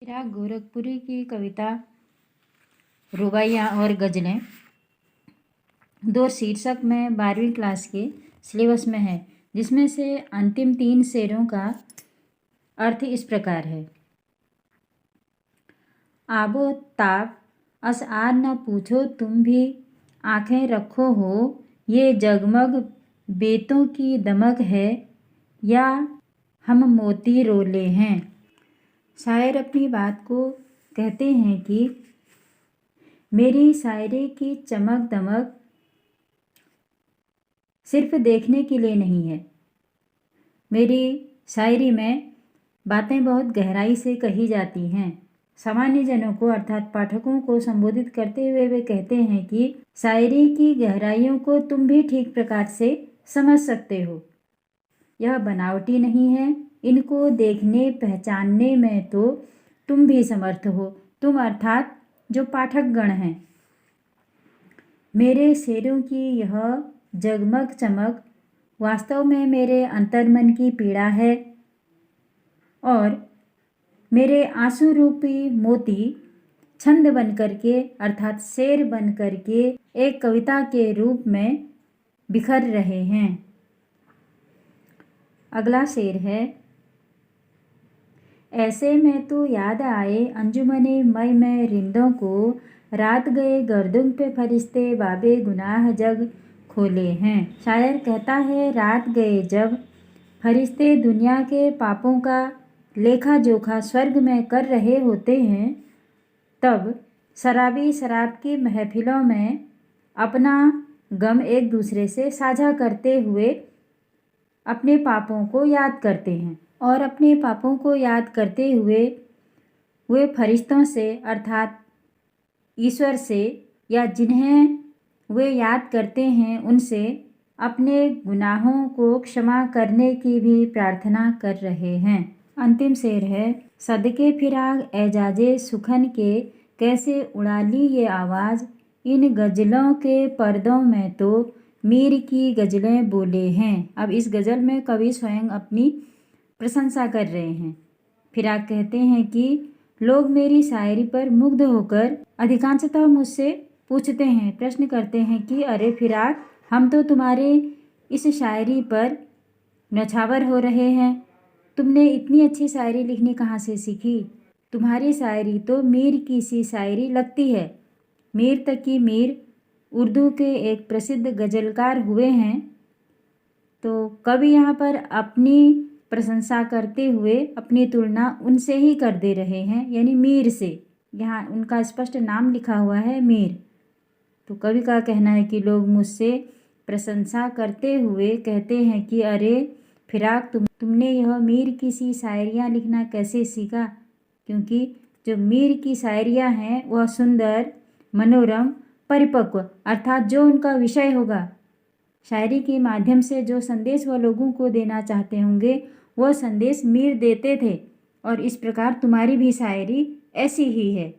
चिराग गोरखपुरी की कविता रुबाइयाँ और गज़लें दो शीर्षक में 12वीं क्लास के सिलेबस में है, जिसमें से अंतिम 3 शेरों का अर्थ इस प्रकार है। आबो ताप अस आर न पूछो तुम भी, आँखें रखो हो ये जगमग बेतों की दमक है, या हम मोती रोले हैं। शायर अपनी बात को कहते हैं कि मेरी शायरी की चमक दमक सिर्फ देखने के लिए नहीं है। मेरी शायरी में बातें बहुत गहराई से कही जाती हैं। सामान्य जनों को अर्थात पाठकों को संबोधित करते हुए वे कहते हैं कि शायरी की गहराइयों को तुम भी ठीक प्रकार से समझ सकते हो। यह बनावटी नहीं है, इनको देखने पहचानने में तो तुम भी समर्थ हो। तुम अर्थात जो पाठकगण हैं। मेरे शेरों की यह जगमग चमक वास्तव में मेरे अंतर्मन की पीड़ा है, और मेरे आंसू रूपी मोती छंद बन करके अर्थात शेर बन करके एक कविता के रूप में बिखर रहे हैं। अगला शेर है। ऐसे में तो याद आए अंजुमने मई में रिंदों को, रात गए गर्दुम पे फरिश्ते बाबे गुनाह जग खोले हैं। शायर कहता है रात गए जब फरिश्ते दुनिया के पापों का लेखा जोखा स्वर्ग में कर रहे होते हैं, तब शराबी शराब की महफिलों में अपना गम एक दूसरे से साझा करते हुए अपने पापों को याद करते हैं, और अपने पापों को याद करते हुए वे फरिश्तों से अर्थात ईश्वर से या जिन्हें वे याद करते हैं उनसे अपने गुनाहों को क्षमा करने की भी प्रार्थना कर रहे हैं। अंतिम शेर है। सदके फिराग एजाजे सुखन के, कैसे उड़ा ली ये आवाज़, इन गज़लों के पर्दों में तो मीर की गज़लें बोले हैं। अब इस गज़ल में कवि स्वयं अपनी प्रशंसा कर रहे हैं। फिराग कहते हैं कि लोग मेरी शायरी पर मुग्ध होकर अधिकांशतः मुझसे पूछते हैं, प्रश्न करते हैं कि अरे फिराग, हम तो तुम्हारे इस शायरी पर नछावर हो रहे हैं। तुमने इतनी अच्छी शायरी लिखनी कहाँ से सीखी? तुम्हारी शायरी तो मीर की सी शायरी लगती है। मीर तकी मीर उर्दू के एक प्रसिद्ध गज़लकार हुए हैं। तो कवि यहाँ पर अपनी प्रशंसा करते हुए अपनी तुलना उनसे ही कर दे रहे हैं, यानी मीर से। यहाँ उनका स्पष्ट नाम लिखा हुआ है मीर। तो कवि का कहना है कि लोग मुझसे प्रशंसा करते हुए कहते हैं कि अरे फिराक, तुमने यह मीर की सी शायरियाँ लिखना कैसे सीखा? क्योंकि जो मीर की शायरियाँ हैं वह सुंदर, मनोरम, परिपक्व अर्थात जो उनका विषय होगा, शायरी के माध्यम से जो संदेश वह लोगों को देना चाहते होंगे, वह संदेश मीर देते थे। और इस प्रकार तुम्हारी भी शायरी ऐसी ही है।